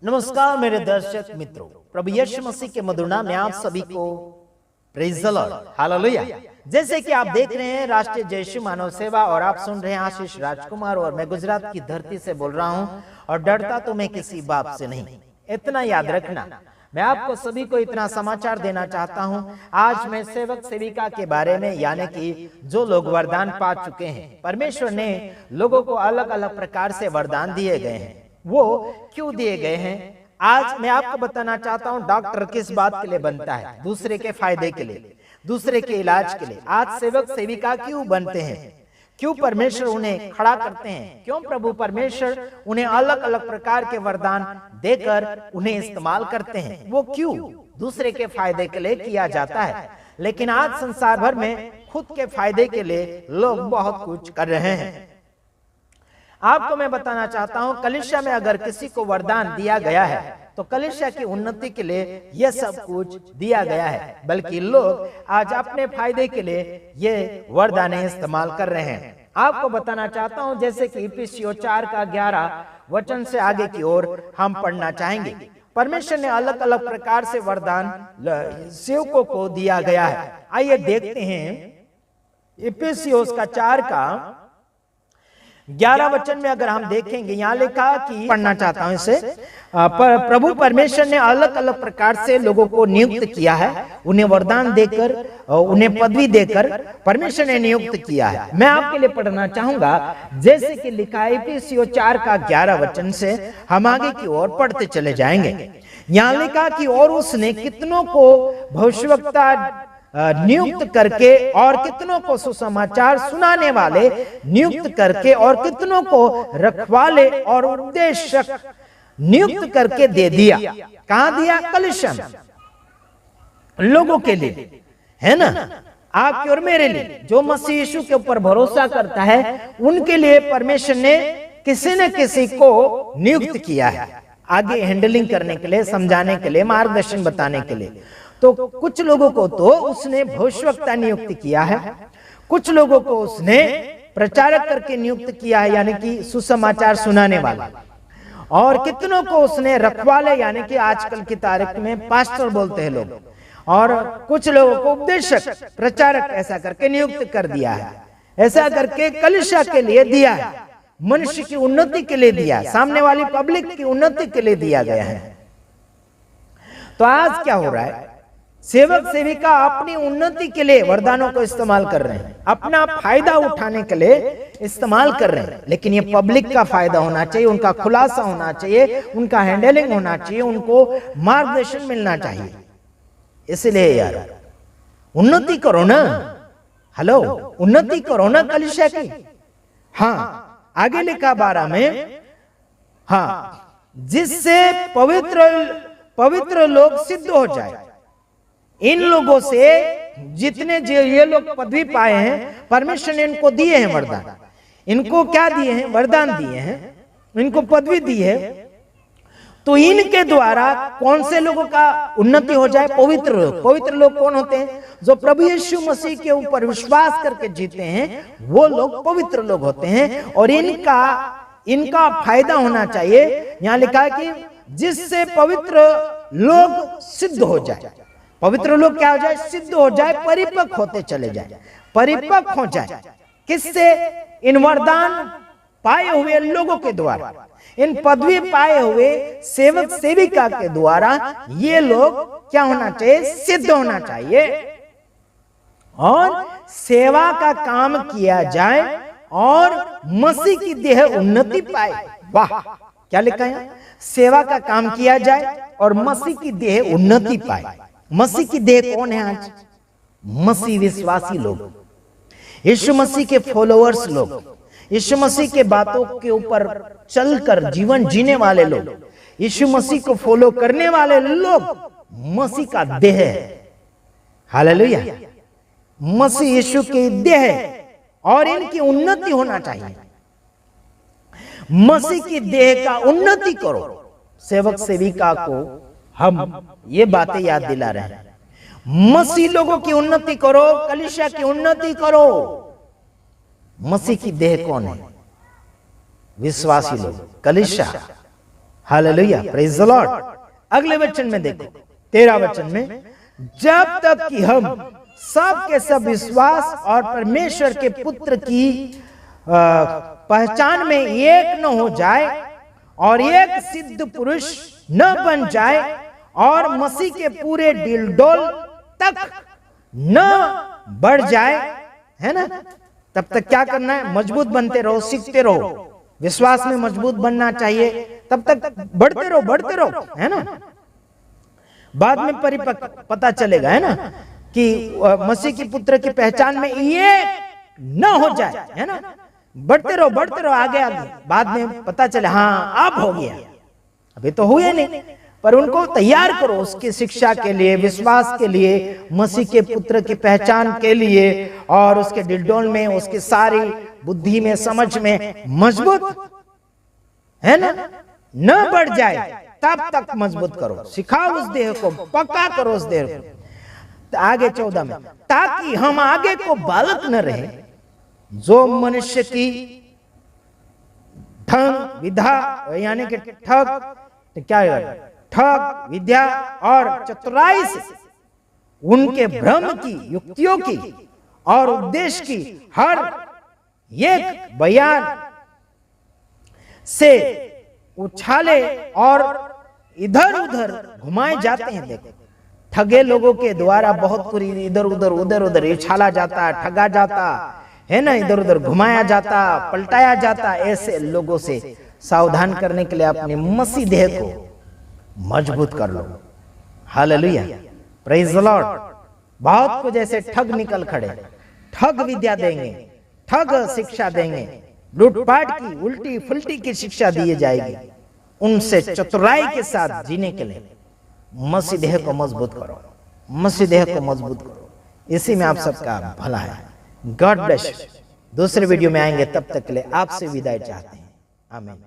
नमस्कार मेरे दर्शक मित्रों, प्रभु यीशु मसीह के मधुर नाम में आप सभी को प्रेज़ द लॉर्ड, हालेलुया। जैसे कि आप देख रहे हैं राष्ट्रीय जयशु मानव सेवा और आप सुन रहे हैं आशीष राजकुमार, और मैं गुजरात की धरती से बोल रहा हूं और डरता तो मैं किसी बाप से नहीं। इतना याद रखना, मैं आपको सभी को इतना समाचार देना चाहता हूं। आज मैं सेवक सेविका के बारे में, यानी कि जो लोग वरदान पा चुके हैं, परमेश्वर ने लोगों को अलग अलग प्रकार से वरदान दिए गए हैं। वो क्यों दिए गए हैं आज मैं आपको बताना चाहता हूं। डॉक्टर किस बात के लिए बनता है? दूसरे के फायदे के लिए, दूसरे के इलाज के लिए। आज सेवक सेविका क्यों बनते हैं? क्यों परमेश्वर उन्हें खड़ा करते हैं? क्यों प्रभु परमेश्वर उन्हें अलग अलग प्रकार के वरदान देकर उन्हें इस्तेमाल करते हैं? वो क्यों? दूसरे के फायदे के लिए किया जाता है। लेकिन आज संसार भर में खुद के फायदे के लिए लोग बहुत कुछ कर रहे हैं। आपको मैं बताना चाहता हूं, कलीसिया में अगर किसी को वरदान दिया गया है तो कलीसिया की उन्नति के लिए यह सब कुछ दिया गया है, बल्कि लोग आज अपने फायदे के लिए ये वरदान इस्तेमाल कर रहे हैं। आपको बताना चाहता हूं, जैसे कि इफिसियों 4 का 11 वचन से आगे की ओर हम पढ़ना चाहेंगे। परमेश्वर ने अलग अलग प्रकार से वरदान सेवकों को दिया गया है। आइए देखते हैं इफिसियों का 4 का 11 वचन में अगर हम देखेंगे, यहाँ लिखा कि, पढ़ना चाहता हूं इसे, प्रभु परमेश्वर ने अलग अलग प्रकार से लोगों को नियुक्त किया है, उन्हें वरदान देकर, उन्हें पदवी देकर परमेश्वर ने नियुक्त किया है। मैं आपके लिए पढ़ना चाहूंगा, जैसे कि लिखा है इफिसियों 4 का 11 वचन से हम आगे की ओर पढ़ते चले जाएंगे। यहाँ लिखा कि और उसने कितनों को भविष्यवक्ता नियुक्त करके, और कितनों को सुसमाचार सुनाने वाले नियुक्त करके, और कितनों को रखवाले और उपदेशक नियुक्त करके दे दिया। कहां दिया? कलीसिया में, लोगों के लिए, है ना, आपके और मेरे लिए। जो मसीह यीशु के ऊपर भरोसा करता है उनके लिए परमेश्वर ने किसी न किसी को नियुक्त किया है, आगे हैंडलिंग करने के लिए, समझाने के लिए, मार्गदर्शन बताने के लिए। तो कुछ लोगों को तो उसने भविष्यवक्ता नियुक्त किया है, कुछ लोगों को उसने प्रचारक करके नियुक्त किया है, यानी कि सुसमाचार सुनाने वाला, और कितनों को उसने रखवाले, यानी कि आजकल की तारीख में पास्टर बोलते हैं लोग, और कुछ लोगों को उपदेशक, प्रचारक ऐसा करके नियुक्त कर दिया है। ऐसा करके कलीसिया के लिए दिया है, मनुष्य की उन्नति के लिए दिया, सामने वाली पब्लिक की उन्नति के लिए दिया गया है। तो आज क्या हो रहा है? सेवक सेविका अपनी उन्नति के लिए वरदानों को इस्तेमाल कर रहे हैं, अपना फायदा उठाने के लिए इस्तेमाल कर रहे हैं। लेकिन ये पब्लिक का फायदा होना चाहिए, उनका खुलासा होना चाहिए, उनका हैंडलिंग होना चाहिए, उनको मार्गदर्शन मिलना चाहिए। इसलिए यार उन्नति करो ना, हेलो, उन्नति करो ना कलीसिया की। हाँ, आगे लिखा 12 में, हाँ, जिससे पवित्र लोग सिद्ध हो जाए। इन लोगों से जितने ये लोग पदवी पाए हैं, परमेश्वर ने इनको दिए हैं वरदान। इनको क्या दिए हैं? वरदान दिए हैं, इनको पदवी दी है। तो इनके द्वारा कौन से लोगों का उन्नति हो जाए? पवित्र लोग। पवित्र लोग कौन होते हैं? जो प्रभु यीशु मसीह के ऊपर विश्वास करके जीते हैं, वो लोग पवित्र लोग होते हैं। और इनका फायदा होना चाहिए। यहां लिखा है कि जिससे पवित्र लोग सिद्ध हो जाए। पवित्र लोग क्या हो जाए? सिद्ध हो जाए, परिपक्व होते चले जाए, परिपक्व हो जाए। किससे? इन वरदान पाए हुए लोगों के द्वारा, इन पदवी पाए हुए सेवक सेविका के द्वारा ये लोग क्या होना चाहिए? सिद्ध होना चाहिए, और सेवा का काम किया जाए और मसीह की देह उन्नति पाए। वाह, क्या लिखा है? सेवा का काम किया जाए और मसीह की देह उन्नति पाए। मसीह की देह कौन है आज? मसीह विश्वासी लोग, यीशु मसीह के फॉलोअर्स लोग, यीशु मसीह के बातों के ऊपर चलकर जीवन जीने वाले लोग, यीशु मसीह को फॉलो करने वाले लोग मसीह का देह है। हालेलुया, मसीह यीशु की देह है, और इनकी उन्नति होना चाहिए। मसीह की देह का उन्नति करो। सेवक सेविका को हम ये बातें याद दिला रहे हैं। मसीह लोगों की उन्नति करो, कलीसिया की उन्नति करो। मसीह की देह कौन है? विश्वासी लोग, कलीसिया। Hallelujah, praise the Lord. अगले वचन में देखो, 13 वचन में, जब तक कि हम सब के सब विश्वास और परमेश्वर के पुत्र की पहचान में एक न हो जाए और एक सिद्ध पुरुष न बन जाए और मसीह के पूरे डिलडोल तक न बढ़ जाए, है ना, तब तक क्या करना है? मजबूत बनते रहो, सीखते रहो, विश्वास में मजबूत बनना चाहिए, तब तक बढ़ते रहो, है ना। बाद में परिपक्व पता चलेगा, है ना, कि मसीह की पुत्र की पहचान में ये न हो जाए, है ना, बढ़ते रहो आगे, बाद में पता चले हाँ अब हो गया, अभी तो हुए नहीं, पर उनको तैयार करो उसकी शिक्षा के लिए, विश्वास के लिए, मसीह के पुत्र की पहचान के लिए, और उसके डिलडोल में, उसकी सारी बुद्धि में, समझ में मजबूत, है ना, न बढ़ जाए तब तक मजबूत करो, सिखाओ उस देह को, पक्का करो उस देह को। आगे 14 में, ताकि हम आगे को बालक न रहे जो मनुष्य की ढंग विधा, यानी कि ठग विद्या और चतुराई से, उनके भ्रम की, युक्तियों की और उपदेश की हर एक बयान से उछाले और इधर उधर घुमाए जाते हैं। देखो, ठगे लोगों के द्वारा बहुत पूरी इधर उधर उछाला जाता, ठगा जाता है ना, इधर उधर घुमाया जाता, पलटाया जाता। ऐसे लोगों से सावधान करने के लिए अपने मसीह देह को मजबूत कर लो। Hallelujah, praise the lord. बहुत को जैसे ठग निकल खड़े, ठग विद्या देंगे, ठग शिक्षा देंगे, लूटपाट की, उल्टी फुल्टी की शिक्षा दी जाएगी। उनसे चतुराई के साथ जीने के लिए मसीह देह को मजबूत करो, मसीह देह को मजबूत करो। इसी में आप सबका भला है। God bless. दूसरे वीडियो में आएंगे, तब तक के लिए आपसे विदाई चाहते हैं। आमीन।